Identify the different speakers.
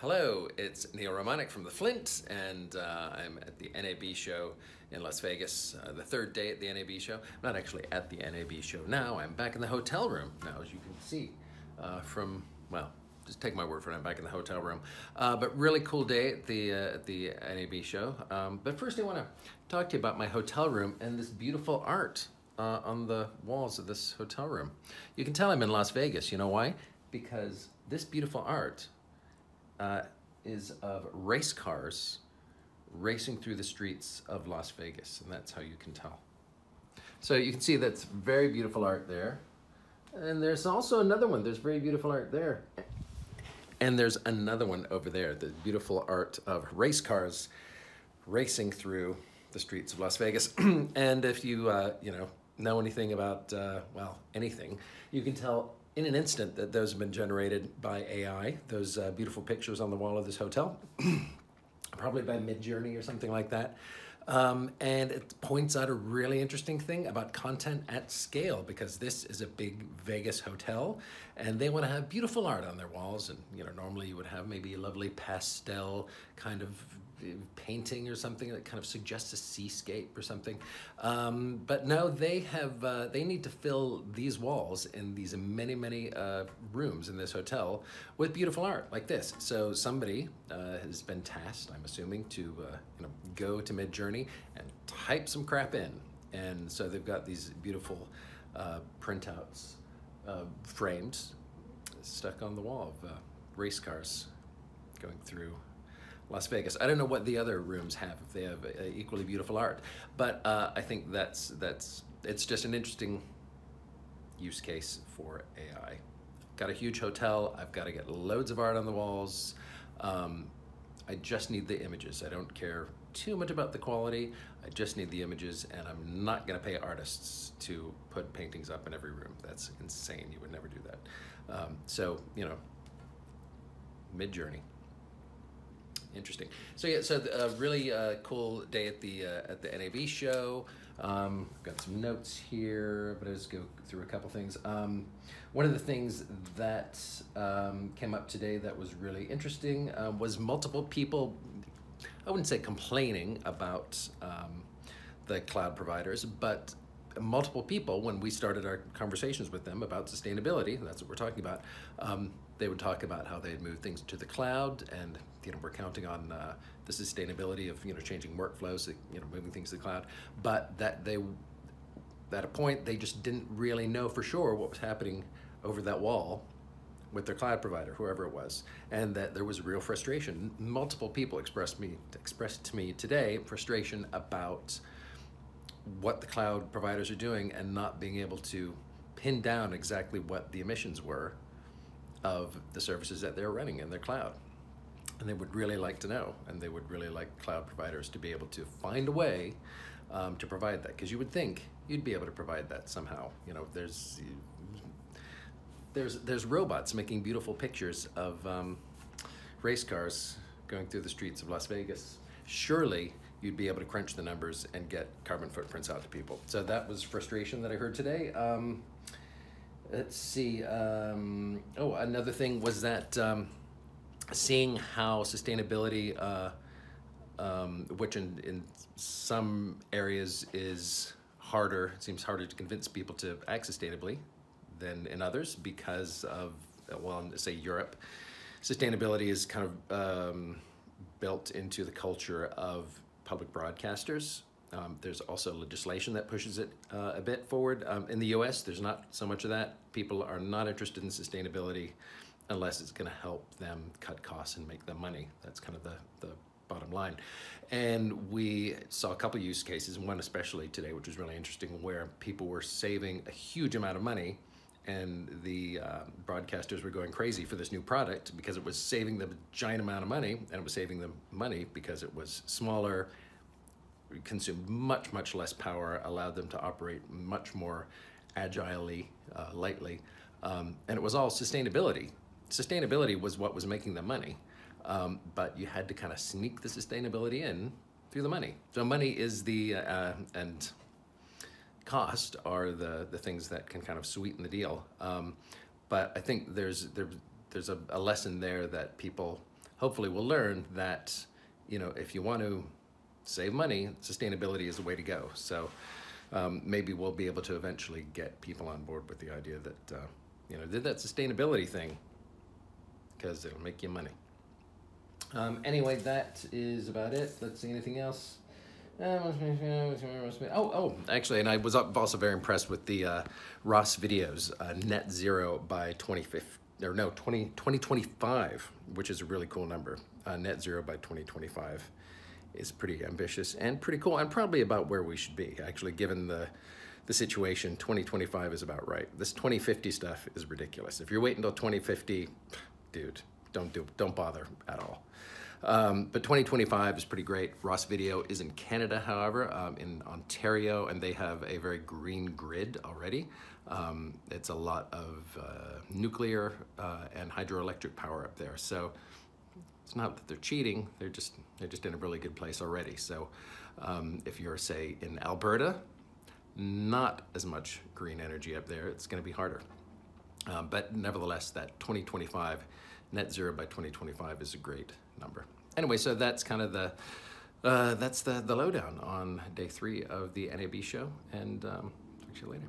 Speaker 1: Hello, it's Neal Romanek from the Flint, and I'm at the NAB show in Las Vegas, the third day at the NAB show. I'm not actually at the NAB show now, I'm back in the hotel room now, as you can see well, just take my word for it, I'm back in the hotel room. But really cool day at the NAB show. But first I want to talk to you about my hotel room and this beautiful art on the walls of this hotel room. You can tell I'm in Las Vegas, you know why? Because this beautiful art is of race cars racing through the streets of Las Vegas, and that's how you can tell. So you can see that's very beautiful art there. And there's also another one, there's very beautiful art there. And there's another one over there, the beautiful art of race cars racing through the streets of Las Vegas. And if you, know anything about, well, anything, you can tell in an instant that those have been generated by AI, those beautiful pictures on the wall of this hotel, probably by Midjourney or something like that. And it points out a really interesting thing about content at scale, because this is a big Vegas hotel and they want to have beautiful art on their walls. And normally you would have maybe a lovely pastel kind of painting or something that kind of suggests a seascape or something. But no, they need to fill these walls in these many rooms in this hotel with beautiful art like this. So somebody has been tasked, I'm assuming, to go to Midjourney and type some crap in. And so they've got these beautiful printouts framed, stuck on the wall of race cars going through Las Vegas. I don't know what the other rooms have, if they have equally beautiful art, but I think it's just an interesting use case for AI. Got a huge hotel, I've got to get loads of art on the walls. I just need the images. I don't care too much about the quality, I just need the images, and I'm not gonna pay artists to put paintings up in every room. That's insane, you would never do that. So, Midjourney. Interesting. So yeah, so a really cool day at the NAB show. Got some notes here, but I'll just go through a couple things. One of the things that came up today that was really interesting was multiple people, I wouldn't say complaining about the cloud providers, but multiple people, when we started our conversations with them about sustainability, and that's what we're talking about, they would talk about how they had moved things to the cloud, and we're counting on the sustainability of changing workflows, moving things to the cloud, but that at a point they just didn't really know for sure what was happening over that wall with their cloud provider, whoever it was, and that there was real frustration. Multiple people expressed to me today frustration about what the cloud providers are doing and not being able to pin down exactly what the emissions were of the services that they're running in their cloud. And they would really like to know, and they would really like cloud providers to be able to find a way to provide that, because you would think you'd be able to provide that somehow. There's robots making beautiful pictures of race cars going through the streets of Las Vegas. Surely you'd be able to crunch the numbers and get carbon footprints out to people. So that was frustration that I heard today. Let's see, oh, another thing was that seeing how sustainability, which in some areas is harder, it seems harder to convince people to act sustainably than in others because of, well, say Europe. Sustainability is kind of built into the culture of public broadcasters. There's also legislation that pushes it a bit forward. In the US, there's not so much of that. People are not interested in sustainability unless it's gonna help them cut costs and make them money. That's kind of the bottom line. And we saw a couple use cases, one especially today, which was really interesting, where people were saving a huge amount of money, and the broadcasters were going crazy for this new product because it was saving them a giant amount of money, and it was saving them money because it was smaller, consumed much less power, allowed them to operate much more agilely, lightly, and it was all sustainability. Sustainability was what was making them money, but you had to kind of sneak the sustainability in through the money. So money is the, and cost are the things that can kind of sweeten the deal. But I think there's a lesson there that people hopefully we'll learn that, you know, if you want to save money, sustainability is the way to go. So maybe we'll be able to eventually get people on board with the idea that, you know, did that sustainability thing because it'll make you money. Anyway, that is about it. Let's see, anything else? Oh, actually, and I was also very impressed with the Ross videos, net zero by 2025, which is a really cool number. Net zero by 2025 is pretty ambitious and pretty cool, and probably about where we should be. Actually, given the situation, 2025 is about right. This 2050 stuff is ridiculous. If you're waiting until 2050, dude, don't bother at all. But 2025 is pretty great. Ross Video is in Canada, however, in Ontario, and they have a very green grid already. It's a lot of nuclear and hydroelectric power up there. So it's not that they're cheating, they're just in a really good place already. So if you're, say, in Alberta, not as much green energy up there, it's gonna be harder. But nevertheless, that 2025, net zero by 2025 is a great number. Anyway, so that's kind of that's the lowdown on day 3 of the NAB show, and talk to you later.